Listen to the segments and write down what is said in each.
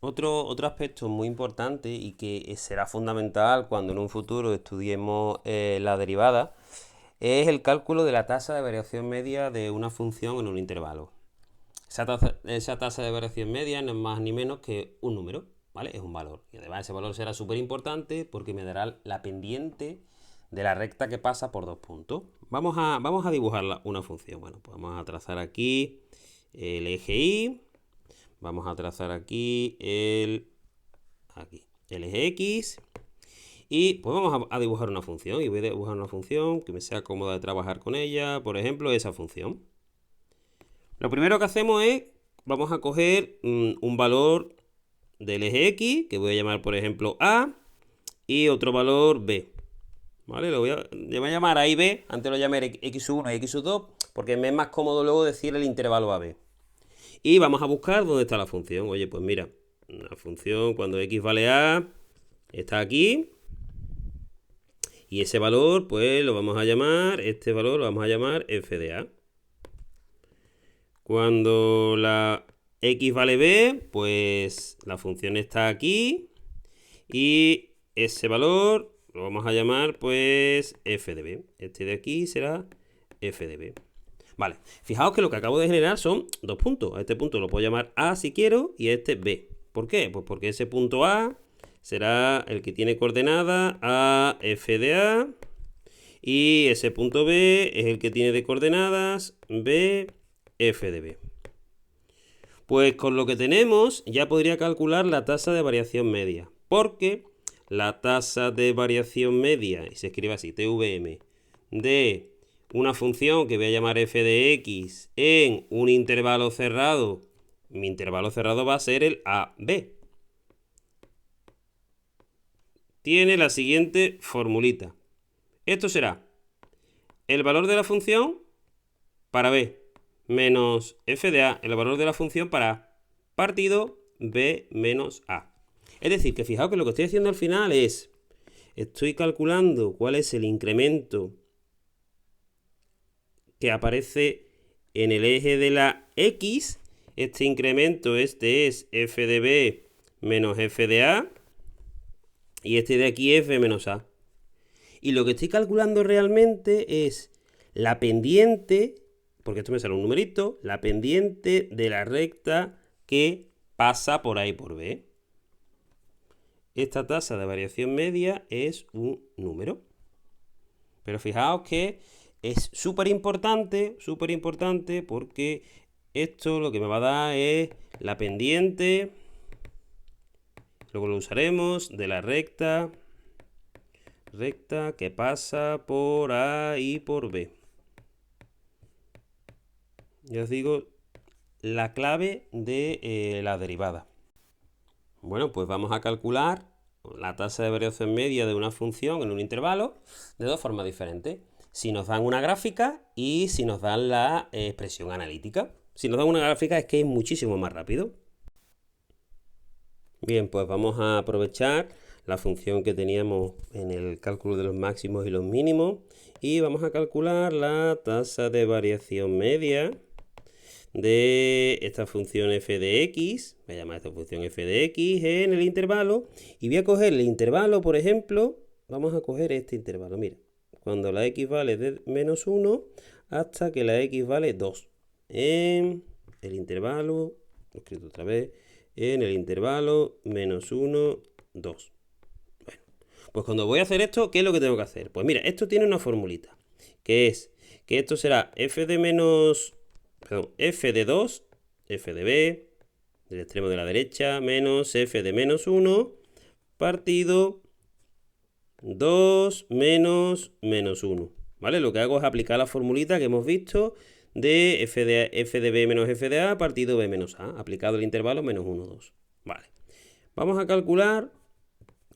Otro aspecto muy importante y que será fundamental cuando en un futuro estudiemos la derivada es el cálculo de la tasa de variación media de una función en un intervalo. Esa tasa de variación media no es más ni menos que un número, ¿vale? Es un valor. Y además ese valor será súper importante porque me dará la pendiente de la recta que pasa por dos puntos. Vamos a dibujar una función. Bueno, pues vamos a trazar aquí el eje Y. Vamos a trazar aquí el eje X. Y pues vamos a dibujar una función. Y voy a dibujar una función que me sea cómoda de trabajar con ella. Por ejemplo, esa función. Lo primero que hacemos es, vamos a coger un valor del eje X, que voy a llamar por ejemplo A, y otro valor B. ¿Vale? Le voy a llamar A y B, antes lo llamé X1 y X2, porque me es más cómodo luego decir el intervalo AB. Y vamos a buscar dónde está la función. Oye, pues mira, la función cuando X vale A está aquí. Y ese valor, pues lo vamos a llamar, este valor lo vamos a llamar f de A. Cuando la X vale B, pues la función está aquí. Y ese valor lo vamos a llamar pues f de b. Este de aquí será f de b. Vale, fijaos que lo que acabo de generar son dos puntos. A este punto lo puedo llamar A si quiero y a este B. ¿Por qué? Pues porque ese punto A será el que tiene coordenada a f de A y ese punto B es el que tiene de coordenadas B f de B. Pues con lo que tenemos ya podría calcular la tasa de variación media, porque la tasa de variación media, y se escribe así, TVM, de una función que voy a llamar f de x en un intervalo cerrado, mi intervalo cerrado va a ser el AB. Tiene la siguiente formulita. Esto será el valor de la función para B menos f de A, el valor de la función para A, partido B menos A. Es decir, que fijaos que lo que estoy haciendo al final es, estoy calculando cuál es el incremento que aparece en el eje de la X. Este incremento, este es f de B menos f de A. Y este de aquí es B menos A. Y lo que estoy calculando realmente es la pendiente, porque esto me sale un numerito, la pendiente de la recta que pasa por A y por B. Esta tasa de variación media es un número. Pero fijaos que es súper importante porque esto lo que me va a dar es la pendiente, luego lo usaremos, de la recta que pasa por A y por B. Ya os digo la clave de la derivada. Bueno, pues vamos a calcular la tasa de variación media de una función en un intervalo de dos formas diferentes. Si nos dan una gráfica y si nos dan la expresión analítica. Si nos dan una gráfica es que es muchísimo más rápido. Bien, pues vamos a aprovechar la función que teníamos en el cálculo de los máximos y los mínimos y vamos a calcular la tasa de variación media de esta función f de x, voy a llamar esta función f de x en el intervalo y voy a coger el intervalo, por ejemplo, vamos a coger este intervalo, mira, cuando la x vale de menos 1 hasta que la x vale 2 en el intervalo, lo he escrito otra vez, en el intervalo menos 1, 2. Bueno, pues cuando voy a hacer esto, ¿qué es lo que tengo que hacer? Pues mira, esto tiene una formulita, que es que esto será f de 2, f de b, del extremo de la derecha, menos f de menos 1, partido 2 menos menos 1. ¿Vale? Lo que hago es aplicar la formulita que hemos visto de f de b menos f de a partido b menos a, aplicado el intervalo menos 1, 2. Vale. Vamos a calcular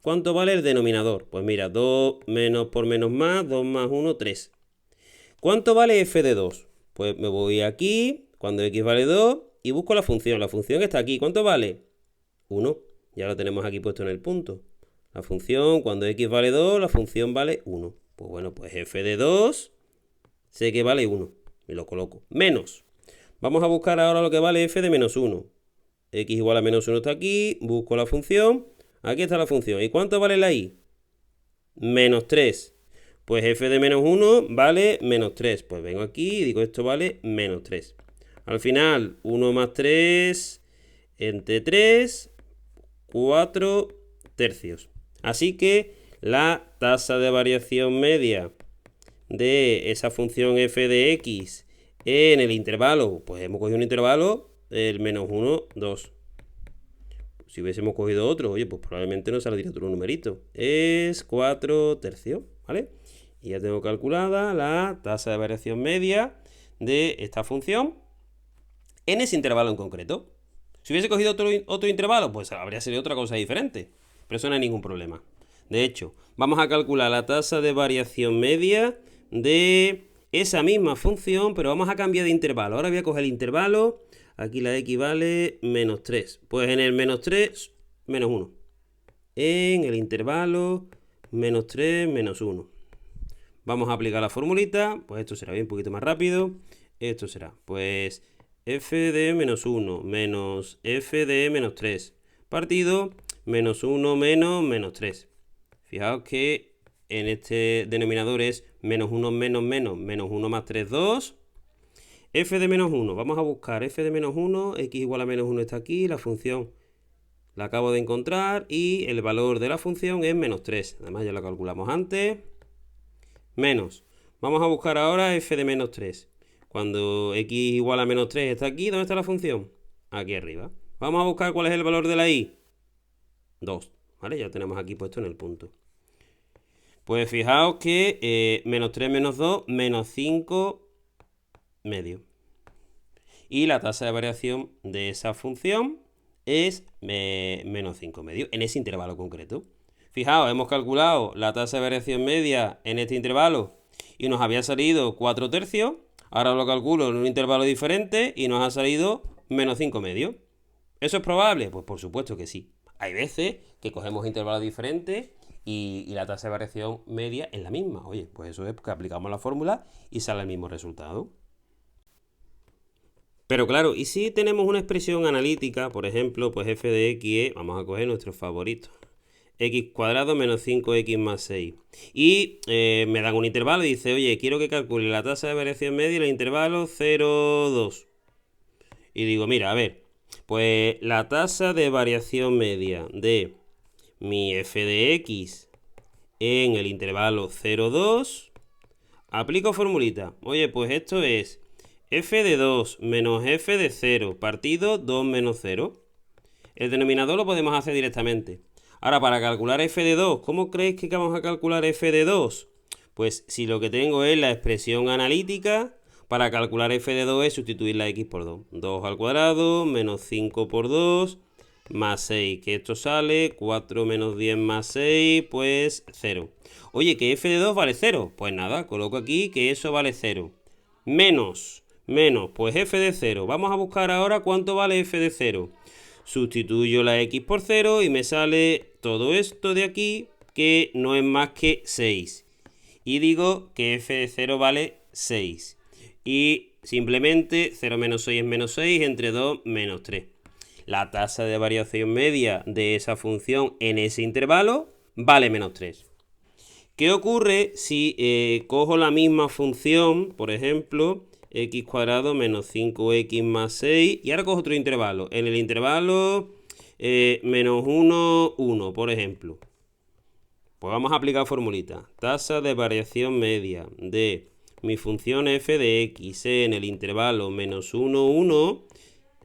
cuánto vale el denominador. Pues mira, 2 menos por menos más, 2 más 1, 3. ¿Cuánto vale f de 2? Pues me voy aquí, cuando x vale 2, y busco la función. La función está aquí. ¿Cuánto vale? 1. Ya lo tenemos aquí puesto en el punto. La función, cuando x vale 2, la función vale 1. Pues bueno, pues f de 2, sé que vale 1. Me lo coloco. Menos. Vamos a buscar ahora lo que vale f de menos 1. x igual a menos 1 está aquí, busco la función, aquí está la función. ¿Y cuánto vale la y? Menos 3. Pues f de menos 1 vale menos 3. Pues vengo aquí y digo esto vale menos 3. Al final, 1 más 3 entre 3, 4 tercios. Así que la tasa de variación media de esa función f de x en el intervalo, pues hemos cogido un intervalo, el menos 1, 2. Si hubiésemos cogido otro, oye, pues probablemente nos saldría otro numerito. Es 4 tercios, ¿vale? Y ya tengo calculada la tasa de variación media de esta función en ese intervalo en concreto. Si hubiese cogido otro intervalo, pues habría sido otra cosa diferente. Pero eso no hay ningún problema. De hecho, vamos a calcular la tasa de variación media de esa misma función, pero vamos a cambiar de intervalo. Ahora voy a coger el intervalo. Aquí la x vale menos 3. Pues en el menos 3, menos 1. En el intervalo menos 3, menos 1. Vamos a aplicar la formulita. Pues esto será bien un poquito más rápido. Esto será, pues, f de menos 1 menos f de menos 3 partido menos 1 menos 3. Fijaos que en este denominador es menos 1 menos 1 más 3, 2. F de menos 1, vamos a buscar f de menos 1, x igual a menos 1 está aquí, la función la acabo de encontrar y el valor de la función es menos 3. Además ya lo calculamos antes. Menos. Vamos a buscar ahora f de menos 3. Cuando x igual a menos 3 está aquí, ¿dónde está la función? Aquí arriba. Vamos a buscar cuál es el valor de la y. 2. ¿Vale? Ya tenemos aquí puesto en el punto. Pues fijaos que menos 3 menos 2, menos 5 medio. Y la tasa de variación de esa función es menos 5 medio en ese intervalo concreto. Fijaos, hemos calculado la tasa de variación media en este intervalo y nos había salido 4 tercios. Ahora lo calculo en un intervalo diferente y nos ha salido menos 5 medios. ¿Eso es probable? Pues por supuesto que sí. Hay veces que cogemos intervalos diferentes y la tasa de variación media es la misma. Oye, pues eso es que aplicamos la fórmula y sale el mismo resultado. Pero claro, y si tenemos una expresión analítica, por ejemplo, pues f de x es, vamos a coger nuestro favorito, x cuadrado menos 5x más 6. Y me dan un intervalo y dice, oye, quiero que calcule la tasa de variación media en el intervalo 0, 2. Y digo, mira, a ver, pues la tasa de variación media de mi f de x en el intervalo 0, 2, aplico formulita. Oye, pues esto es f de 2 menos f de 0 partido 2 menos 0. El denominador lo podemos hacer directamente. Ahora, para calcular f de 2, ¿cómo creéis que vamos a calcular f de 2? Pues si lo que tengo es la expresión analítica, para calcular f de 2 es sustituir la x por 2. 2 al cuadrado menos 5 por 2 más 6, que esto sale 4 menos 10 más 6, pues 0. Oye, que f de 2 vale 0. Pues nada, coloco aquí que eso vale 0. Menos, pues f de 0. Vamos a buscar ahora cuánto vale f de 0. Sustituyo la x por 0 y me sale todo esto de aquí, que no es más que 6. Y digo que f de 0 vale 6. Y simplemente 0 menos 6 es menos 6, entre 2 menos 3. La tasa de variación media de esa función en ese intervalo vale menos 3. ¿Qué ocurre si cojo la misma función, por ejemplo, x cuadrado menos 5x más 6, y ahora cojo otro intervalo? En el intervalo menos 1, 1, por ejemplo. Pues vamos a aplicar formulita. Tasa de variación media de mi función f de x en el intervalo menos 1, 1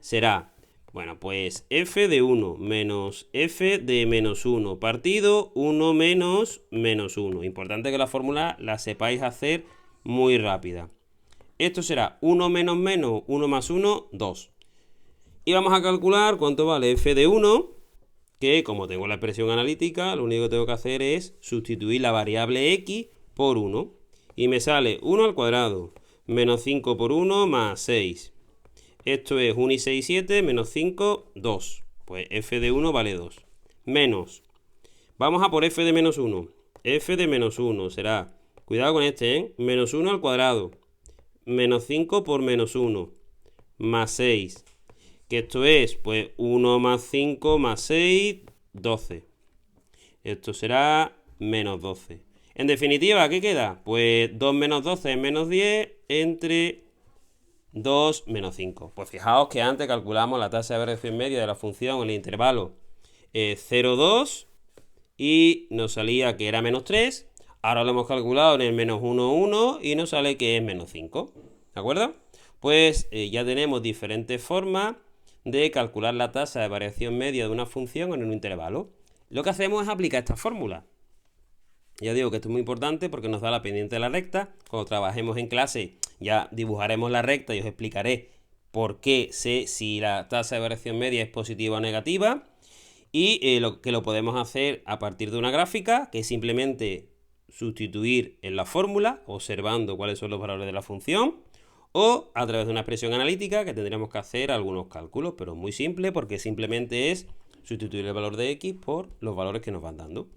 será, bueno, pues f de 1 menos f de menos 1 partido 1 menos menos 1. Importante que la fórmula la sepáis hacer muy rápida. Esto será 1 menos menos 1 más 1, 2. Y vamos a calcular cuánto vale f de 1, que como tengo la expresión analítica, lo único que tengo que hacer es sustituir la variable x por 1. Y me sale 1 al cuadrado, menos 5 por 1 más 6. Esto es 1 y 6, 7, menos 5, 2. Pues f de 1 vale 2. Menos. Vamos a por f de menos 1. F de menos 1 será, cuidado con este, menos 1 al cuadrado, menos 5 por menos 1, más 6. que esto es pues 1 más 5 más 6, 12. Esto será menos 12. En definitiva, ¿qué queda? Pues 2 menos 12 es menos 10 entre 2 menos 5. Pues fijaos que antes calculamos la tasa de variación media de la función en el intervalo 0, 2 y nos salía que era menos 3. Ahora lo hemos calculado en el menos 1, 1 y nos sale que es menos 5. ¿De acuerdo? Pues ya tenemos diferentes formas de calcular la tasa de variación media de una función en un intervalo. Lo que hacemos es aplicar esta fórmula. Ya digo que esto es muy importante porque nos da la pendiente de la recta. Cuando trabajemos en clase ya dibujaremos la recta y os explicaré por qué sé si la tasa de variación media es positiva o negativa. Y lo podemos hacer a partir de una gráfica, que es simplemente sustituir en la fórmula, observando cuáles son los valores de la función, o a través de una expresión analítica, que tendremos que hacer algunos cálculos, pero muy simple porque simplemente es sustituir el valor de x por los valores que nos van dando.